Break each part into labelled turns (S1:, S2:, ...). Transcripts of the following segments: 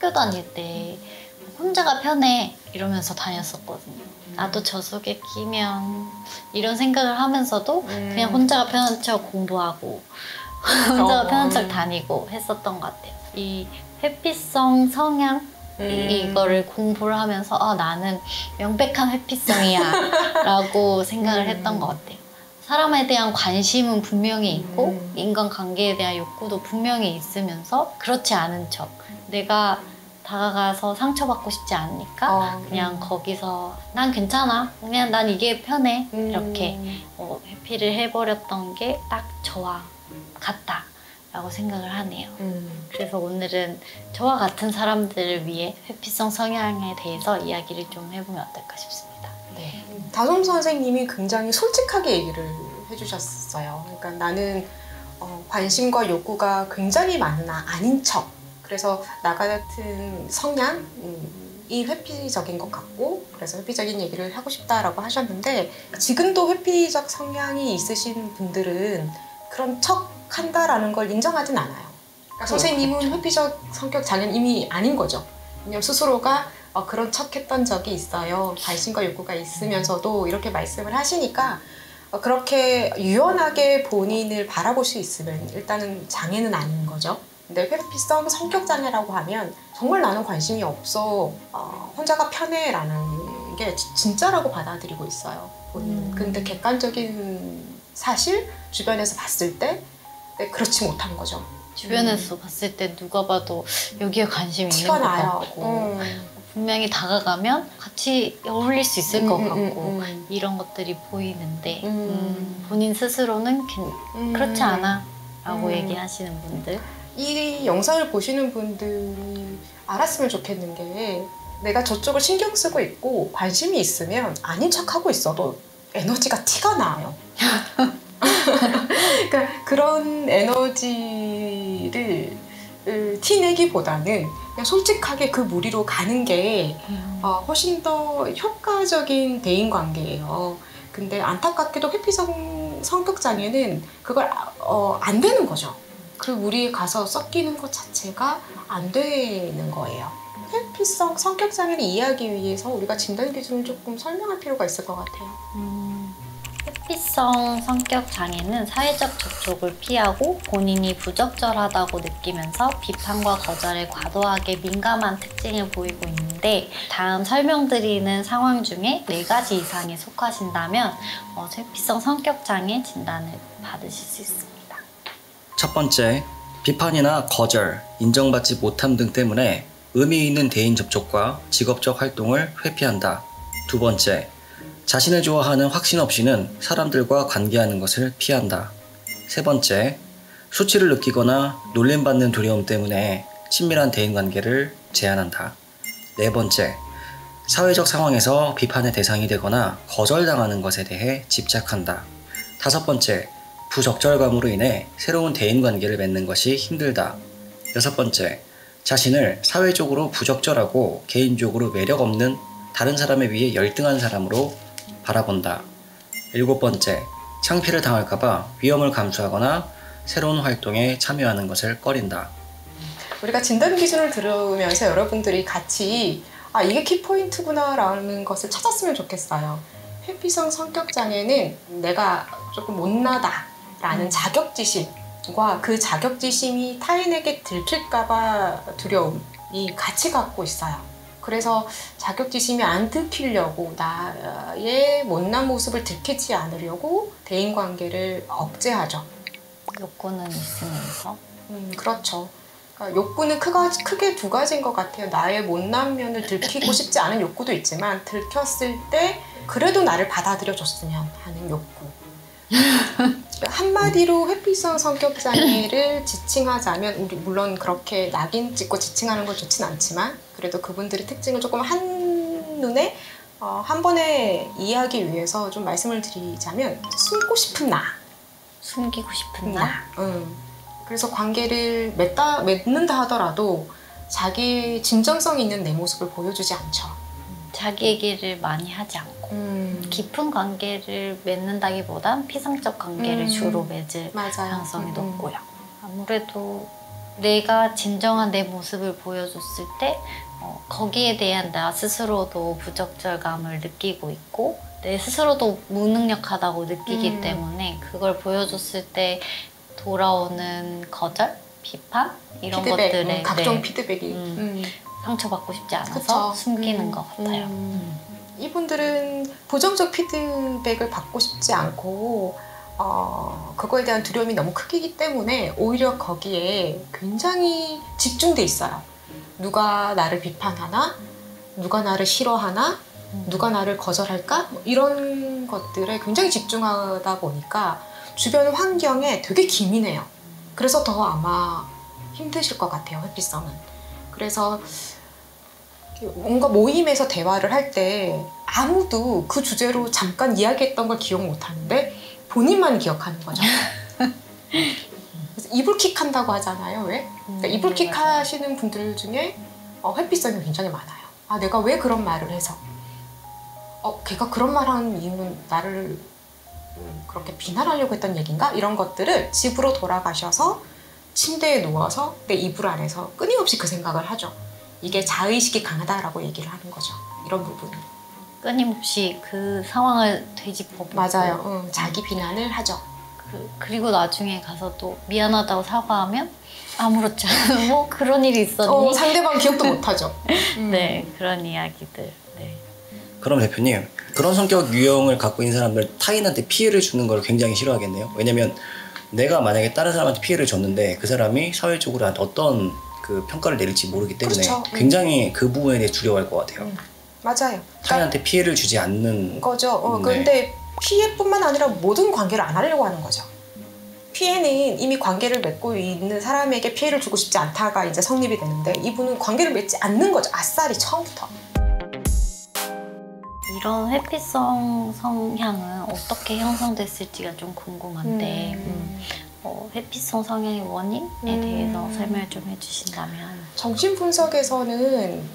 S1: 학교 다닐 때 혼자가 편해 이러면서 다녔었거든요. 나도 저 속에 끼면 이런 생각을 하면서도 그냥 혼자가 편한 척 공부하고 혼자가 편한 척 다니고 했었던 것 같아요. 이 회피성 성향 이거를 공부를 하면서 나는 명백한 회피성이야 라고 생각을 했던 것 같아요. 사람에 대한 관심은 분명히 있고 인간관계에 대한 욕구도 분명히 있으면서 그렇지 않은 척 내가 다가가서 상처받고 싶지 않으니까 그냥 거기서 난 괜찮아 그냥 난 이게 편해 이렇게 회피를 해버렸던 게 딱 저와 같다 라고 생각을 하네요. 그래서 오늘은 저와 같은 사람들을 위해 회피성 성향에 대해서 이야기를 좀 해보면 어떨까 싶습니다.
S2: 네. 다솜 선생님이 굉장히 솔직하게 얘기를 해주셨어요. 그러니까 나는 관심과 욕구가 굉장히 많으나 아닌 척. 그래서 나 같은 성향이 회피적인 것 같고 그래서 회피적인 얘기를 하고 싶다라고 하셨는데 지금도 회피적 성향이 있으신 분들은 그런 척 한다라는 걸 인정하진 않아요. 그러니까 선생님은 그렇죠. 회피적 성격 장애는 이미 아닌 거죠. 왜냐면 스스로가 그런 척 했던 적이 있어요. 관심과 욕구가 있으면서도 이렇게 말씀을 하시니까 그렇게 유연하게 본인을 바라볼 수 있으면 일단은 장애는 아닌 거죠. 근데 회피성 성격 장애라고 하면 정말 나는 관심이 없어 혼자가 편해 라는 게 진짜라고 받아들이고 있어요. 본인은. 근데 객관적인 사실 주변에서 봤을 때 그렇지 못한 거죠.
S1: 주변에서 봤을 때 누가 봐도 여기에 관심이 있는 것 같고 분명히 다가가면 같이 어울릴 수 있을 것 같고 이런 것들이 보이는데 본인 스스로는 그렇지 않아 라고 얘기하시는 분들
S2: 이 영상을 보시는 분들이 알았으면 좋겠는 게 내가 저쪽을 신경 쓰고 있고 관심이 있으면 아닌 척하고 있어도 에너지가 티가 나요. 그러니까 그런 에너지를 티내기보다는 그냥 솔직하게 그 무리로 가는 게 훨씬 더 효과적인 대인관계예요. 근데 안타깝게도 회피성 성격장애는 그걸 안 되는 거죠. 그 무리에 가서 섞이는 것 자체가 안 되는 거예요. 회피성 성격장애를 이해하기 위해서 우리가 진단 기준을 조금 설명할 필요가 있을 것 같아요.
S1: 회피성 성격 장애는 사회적 접촉을 피하고 본인이 부적절하다고 느끼면서 비판과 거절에 과도하게 민감한 특징을 보이고 있는데 다음 설명드리는 상황 중에 4가지 이상에 속하신다면 회피성 성격 장애 진단을 받으실 수 있습니다.
S3: 첫 번째, 비판이나 거절, 인정받지 못함 등 때문에 의미 있는 대인 접촉과 직업적 활동을 회피한다. 두 번째, 자신을 좋아하는 확신 없이는 사람들과 관계하는 것을 피한다. 세 번째, 수치를 느끼거나 놀림받는 두려움 때문에 친밀한 대인관계를 제한한다. 네 번째, 사회적 상황에서 비판의 대상이 되거나 거절당하는 것에 대해 집착한다. 다섯 번째, 부적절감으로 인해 새로운 대인관계를 맺는 것이 힘들다. 여섯 번째, 자신을 사회적으로 부적절하고 개인적으로 매력 없는 다른 사람에 비해 열등한 사람으로 바라본다. 일곱 번째, 창피를 당할까봐 위험을 감수하거나 새로운 활동에 참여하는 것을 꺼린다.
S2: 우리가 진단 기준을 들으면서 여러분들이 같이 이게 키포인트구나 라는 것을 찾았으면 좋겠어요. 회피성 성격장애는 내가 조금 못나다 라는 자격지심과 그 자격지심이 타인에게 들킬까봐 두려움이 같이 갖고 있어요. 그래서 자격지심이 안 들키려고 나의 못난 모습을 들키지 않으려고 대인관계를 억제하죠.
S1: 욕구는 있으면서?
S2: 그렇죠. 그러니까 욕구는 크게 두 가지인 것 같아요. 나의 못난 면을 들키고 싶지 않은 욕구도 있지만 들켰을 때 그래도 나를 받아들여줬으면 하는 욕구. 한마디로 회피성 성격장애를 지칭하자면 우리 물론 그렇게 낙인 찍고 지칭하는 건 좋진 않지만 그래도 그분들의 특징을 조금 한눈에 한 번에 이해하기 위해서 좀 말씀을 드리자면 숨고 싶은 나.
S1: 숨기고 싶은 나?
S2: 그래서 관계를 맺는다 하더라도 자기 진정성 있는 내 모습을 보여주지 않죠.
S1: 자기 얘기를 많이 하지 않고 깊은 관계를 맺는다기보단 피상적 관계를 주로 맺을 가능성이 높고요. 아무래도 내가 진정한 내 모습을 보여줬을 때 거기에 대한 나 스스로도 부적절감을 느끼고 있고 내 스스로도 무능력하다고 느끼기 때문에 그걸 보여줬을 때 돌아오는 거절, 비판 이런
S2: 피드백,
S1: 것들에
S2: 각종
S1: 네,
S2: 피드백이
S1: 상처받고 싶지 않아서
S2: 그쵸.
S1: 숨기는 것 같아요.
S2: 이분들은 부정적 피드백을 받고 싶지 않고 그거에 대한 두려움이 너무 크기 때문에 오히려 거기에 굉장히 집중돼 있어요. 누가 나를 비판하나? 누가 나를 싫어하나? 누가 나를 거절할까? 뭐 이런 것들에 굉장히 집중하다 보니까 주변 환경에 되게 기민해요. 그래서 더 아마 힘드실 것 같아요, 회피성은. 그래서 뭔가 모임에서 대화를 할 때 아무도 그 주제로 잠깐 이야기했던 걸 기억 못 하는데 본인만 기억하는 거죠. 그래서 이불킥 한다고 하잖아요, 왜? 그러니까 이불킥 하시는 분들 중에 회피성이 굉장히 많아요. 아, 내가 왜 그런 말을 해서? 걔가 그런 말 하는 이유는 나를 그렇게 비난하려고 했던 얘기인가? 이런 것들을 집으로 돌아가셔서 침대에 누워서 내 이불 안에서 끊임없이 그 생각을 하죠. 이게 자의식이 강하다라고 얘기를 하는 거죠. 이런 부분은.
S1: 끊임없이 그 상황을 되짚어보고
S2: 맞아요. 자기 비난을 하죠.
S1: 그리고 나중에 가서 또 미안하다고 사과하면 아무렇지 않은 뭐 그런 일이 있었니?
S2: 상대방 기억도 못하죠.
S1: 네, 그런 이야기들. 네.
S3: 그럼 대표님, 그런 성격 유형을 갖고 있는 사람들 타인한테 피해를 주는 걸 굉장히 싫어하겠네요. 왜냐면 내가 만약에 다른 사람한테 피해를 줬는데 그 사람이 사회적으로 나한테 어떤 그 평가를 내릴지 모르기 때문에
S2: 그렇죠.
S3: 굉장히 그 부분에 대해 두려워할 것 같아요.
S2: 맞아요.
S3: 타인한테 피해를 주지 않는
S2: 거죠.
S3: 네.
S2: 그런데 피해뿐만 아니라 모든 관계를 안 하려고 하는 거죠. 피해는 이미 관계를 맺고 있는 사람에게 피해를 주고 싶지 않다가 이제 성립이 되는데 이분은 관계를 맺지 않는 거죠. 아싸리 처음부터.
S1: 이런 회피성 성향은 어떻게 형성됐을지가 좀 궁금한데 회피성 성향의 원인에 대해서 설명을 좀 해주신다면.
S2: 정신분석에서는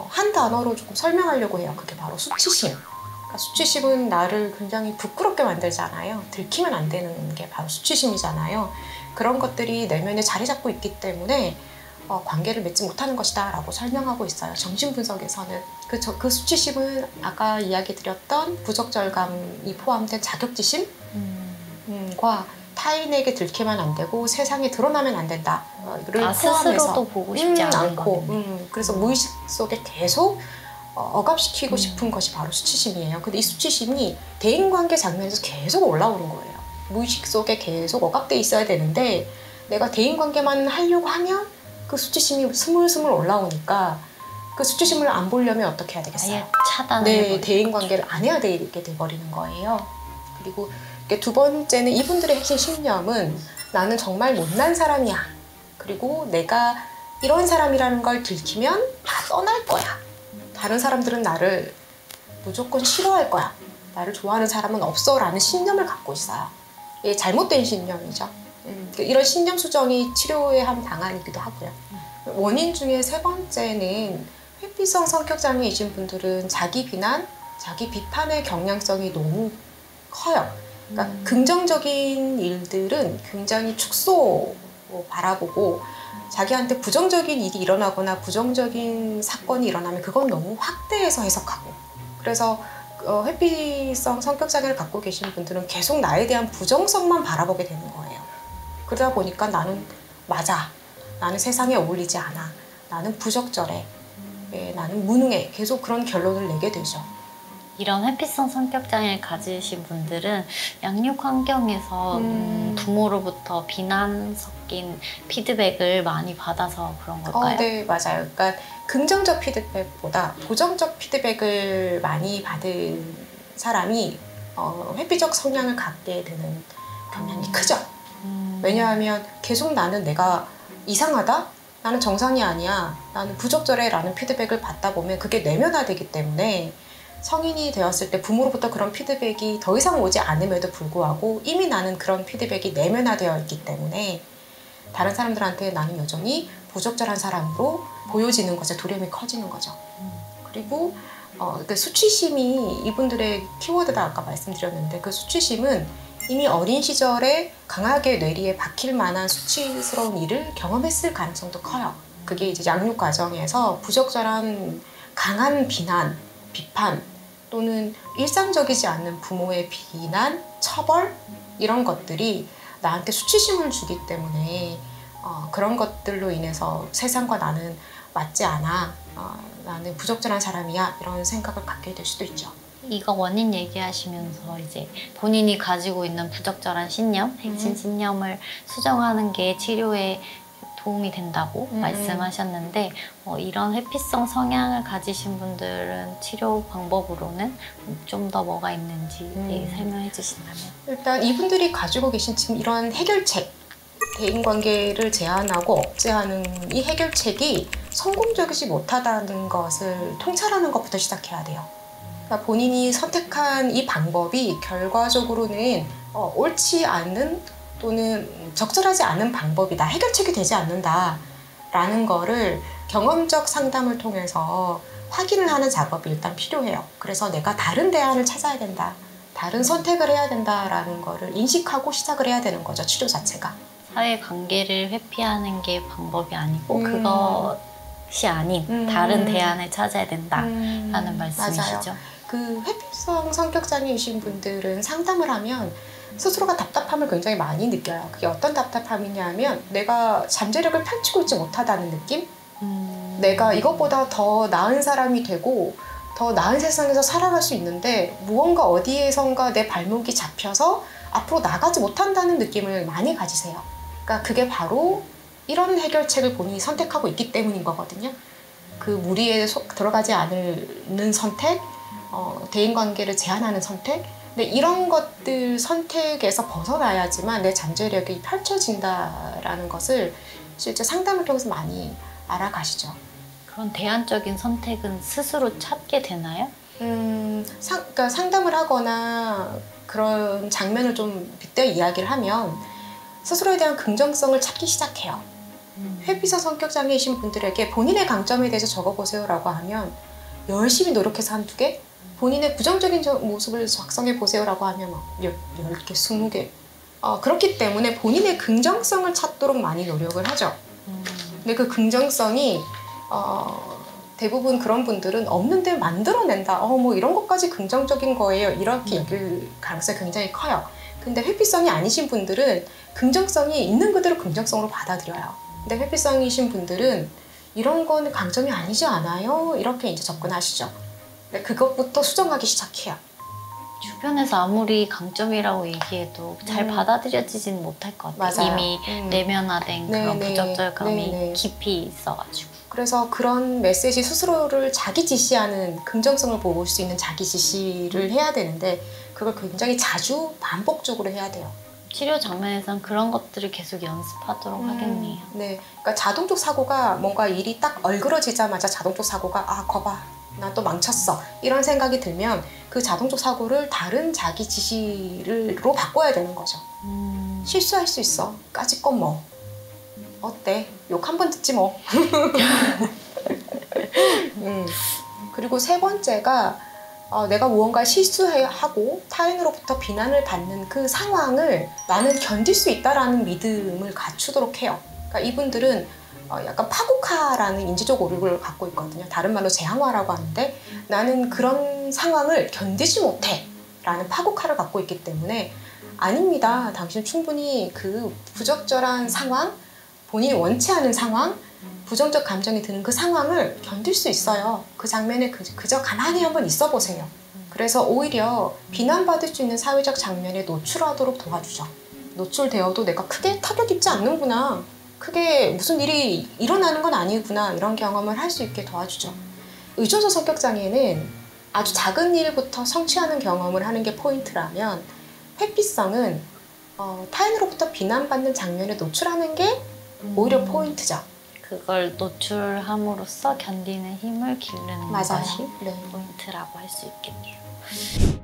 S2: 한 단어로 조금 설명하려고 해요. 그게 바로 수치심. 그러니까 수치심은 나를 굉장히 부끄럽게 만들잖아요. 들키면 안 되는 게 바로 수치심이잖아요. 그런 것들이 내면에 자리 잡고 있기 때문에 관계를 맺지 못하는 것이다 라고 설명하고 있어요. 정신분석에서는. 그 수치심은 아까 이야기 드렸던 부적절감이 포함된 자격지심과 타인에게 들키면 안 되고 세상에 드러나면 안 된다. 를 포함해서
S1: 스스로도 보고 싶지
S2: 않고 그래서 무의식 속에 계속 억압시키고 싶은 것이 바로 수치심이에요. 근데 이 수치심이 대인관계 장면에서 계속 올라오는 거예요. 무의식 속에 계속 억압돼 있어야 되는데 내가 대인관계만 하려고 하면 그 수치심이 스물스물 올라오니까 그 수치심을 안 보려면 어떻게 해야 되겠어요?
S1: 아예 차단을
S2: 네, 대인관계를 안 해야 되게 돼버리는 거예요. 그리고 두 번째는 이분들의 핵심 신념은 나는 정말 못난 사람이야. 그리고 내가 이런 사람이라는 걸 들키면 다 떠날 거야. 다른 사람들은 나를 무조건 싫어할 거야. 나를 좋아하는 사람은 없어 라는 신념을 갖고 있어요. 이게 잘못된 신념이죠. 이런 신념 수정이 치료의 한 방안이기도 하고요. 원인 중에 세 번째는 회피성 성격 장애이신 분들은 자기 비난, 자기 비판의 경향성이 너무 커요. 그러니까 긍정적인 일들은 굉장히 축소 바라보고 자기한테 부정적인 일이 일어나거나 부정적인 사건이 일어나면 그건 너무 확대해서 해석하고 그래서 회피성 성격 장애를 갖고 계신 분들은 계속 나에 대한 부정성만 바라보게 되는 거예요. 그러다 보니까 나는 맞아. 나는 세상에 어울리지 않아. 나는 부적절해. 나는 무능해. 계속 그런 결론을 내게 되죠.
S1: 이런 회피성 성격 장애를 가지신 분들은 양육 환경에서 부모로부터 비난 섞인 피드백을 많이 받아서 그런 걸까요?
S2: 네, 맞아요. 그러니까 긍정적 피드백보다 부정적 피드백을 많이 받은 사람이 회피적 성향을 갖게 되는 경향이 크죠. 왜냐하면 계속 나는 내가 이상하다? 나는 정상이 아니야. 나는 부적절해 라는 피드백을 받다 보면 그게 내면화되기 때문에 성인이 되었을 때 부모로부터 그런 피드백이 더 이상 오지 않음에도 불구하고 이미 나는 그런 피드백이 내면화되어 있기 때문에 다른 사람들한테 나는 여전히 부적절한 사람으로 보여지는 것에 두려움이 커지는 거죠. 그리고 그 수치심이 이분들의 키워드다 아까 말씀드렸는데 그 수치심은 이미 어린 시절에 강하게 뇌리에 박힐 만한 수치스러운 일을 경험했을 가능성도 커요. 그게 이제 양육 과정에서 부적절한 강한 비난, 비판 또는 일상적이지 않는 부모의 비난, 처벌 이런 것들이 나한테 수치심을 주기 때문에 그런 것들로 인해서 세상과 나는 맞지 않아, 나는 부적절한 사람이야 이런 생각을 갖게 될 수도 있죠.
S1: 이거 원인 얘기하시면서 이제 본인이 가지고 있는 부적절한 신념, 핵심 신념을 수정하는 게 치료에 도움이 된다고 말씀하셨는데 이런 회피성 성향을 가지신 분들은 치료 방법으로는 좀 더 뭐가 있는지 설명해 주신다면.
S2: 일단 이분들이 가지고 계신 지금 이런 해결책, 대인관계를 제한하고 억제하는 이 해결책이 성공적이지 못하다는 것을 통찰하는 것부터 시작해야 돼요. 그러니까 본인이 선택한 이 방법이 결과적으로는 옳지 않은 또는 적절하지 않은 방법이다, 해결책이 되지 않는다 라는 거를 경험적 상담을 통해서 확인을 하는 작업이 일단 필요해요. 그래서 내가 다른 대안을 찾아야 된다, 다른 선택을 해야 된다라는 거를 인식하고 시작을 해야 되는 거죠, 치료 자체가.
S1: 사회관계를 회피하는 게 방법이 아니고 그것이 아닌 다른 대안을 찾아야 된다라는 말씀이시죠?
S2: 맞아요. 그 회피성 성격장애이신 분들은 상담을 하면 스스로가 답답함을 굉장히 많이 느껴요. 그게 어떤 답답함이냐면 내가 잠재력을 펼치고 있지 못하다는 느낌? 내가 이것보다 더 나은 사람이 되고 더 나은 세상에서 살아갈 수 있는데 무언가 어디에선가 내 발목이 잡혀서 앞으로 나가지 못한다는 느낌을 많이 가지세요. 그러니까 그게 바로 이런 해결책을 본인이 선택하고 있기 때문인 거거든요. 그 무리에 들어가지 않는 선택, 대인관계를 제한하는 선택, 근데 이런 것들 선택에서 벗어나야지만 내 잠재력이 펼쳐진다라는 것을 실제 상담을 통해서 많이 알아가시죠.
S1: 그런 대안적인 선택은 스스로 찾게 되나요?
S2: 그러니까 상담을 하거나 그런 장면을 좀 빗대어 이야기를 하면 스스로에 대한 긍정성을 찾기 시작해요. 회피성 성격장애이신 분들에게 본인의 강점에 대해서 적어보세요라고 하면 열심히 노력해서 한두 개, 본인의 부정적인 모습을 작성해 보세요라고 하면 막 10개, 20개. 그렇기 때문에 본인의 긍정성을 찾도록 많이 노력을 하죠. 근데 그 긍정성이 대부분 그런 분들은 없는데 만들어낸다. 뭐 이런 것까지 긍정적인 거예요. 이렇게 얘기할 가능성이 굉장히 커요. 근데 회피성이 아니신 분들은 긍정성이 있는 그대로 긍정성으로 받아들여요. 근데 회피성이신 분들은 이런 건 강점이 아니지 않아요? 이렇게 이제 접근하시죠. 근데 그것부터 수정하기 시작해요.
S1: 주변에서 아무리 강점이라고 얘기해도 잘 받아들여지진 못할 것 같아요.
S2: 맞아요.
S1: 이미 내면화된 그런 부적절감이 깊이 있어가지고.
S2: 그래서 그런 메시지 스스로를 자기 지시하는, 긍정성을 보일 수 있는 자기 지시를 해야 되는데 그걸 굉장히 자주 반복적으로 해야 돼요.
S1: 치료 장면에선 그런 것들을 계속 연습하도록 하겠네요.
S2: 네, 그러니까 자동적 사고가 뭔가 일이 딱 얼그러지자마자 자동적 사고가 거봐, 나 또 망쳤어 이런 생각이 들면 그 자동적 사고를 다른 자기 지시로 바꿔야 되는 거죠. 실수할 수 있어, 까짓 건 뭐 어때, 욕 한 번 듣지 뭐. 그리고 세 번째가 내가 무언가 실수하고 타인으로부터 비난을 받는 그 상황을 나는 견딜 수 있다라는 믿음을 갖추도록 해요. 그러니까 이분들은 약간 파국화라는 인지적 오류를 갖고 있거든요. 다른 말로 재앙화라고 하는데 나는 그런 상황을 견디지 못해 라는 파국화를 갖고 있기 때문에 아닙니다. 당신 충분히 그 부적절한 상황, 본인이 원치 않은 상황, 부정적 감정이 드는 그 상황을 견딜 수 있어요. 그 장면에 그저 가만히 한번 있어 보세요. 그래서 오히려 비난받을 수 있는 사회적 장면에 노출하도록 도와주죠. 노출되어도 내가 크게 타격 입지 않는구나, 크게 무슨 일이 일어나는 건 아니구나, 이런 경험을 할 수 있게 도와주죠. 의존성 성격장애는 아주 작은 일부터 성취하는 경험을 하는 게 포인트라면 회피성은 타인으로부터 비난받는 장면에 노출하는 게 오히려 포인트죠.
S1: 그걸 노출함으로써 견디는 힘을 기르는
S2: 맞아요.
S1: 것이
S2: 네.
S1: 포인트라고 할 수 있겠네요.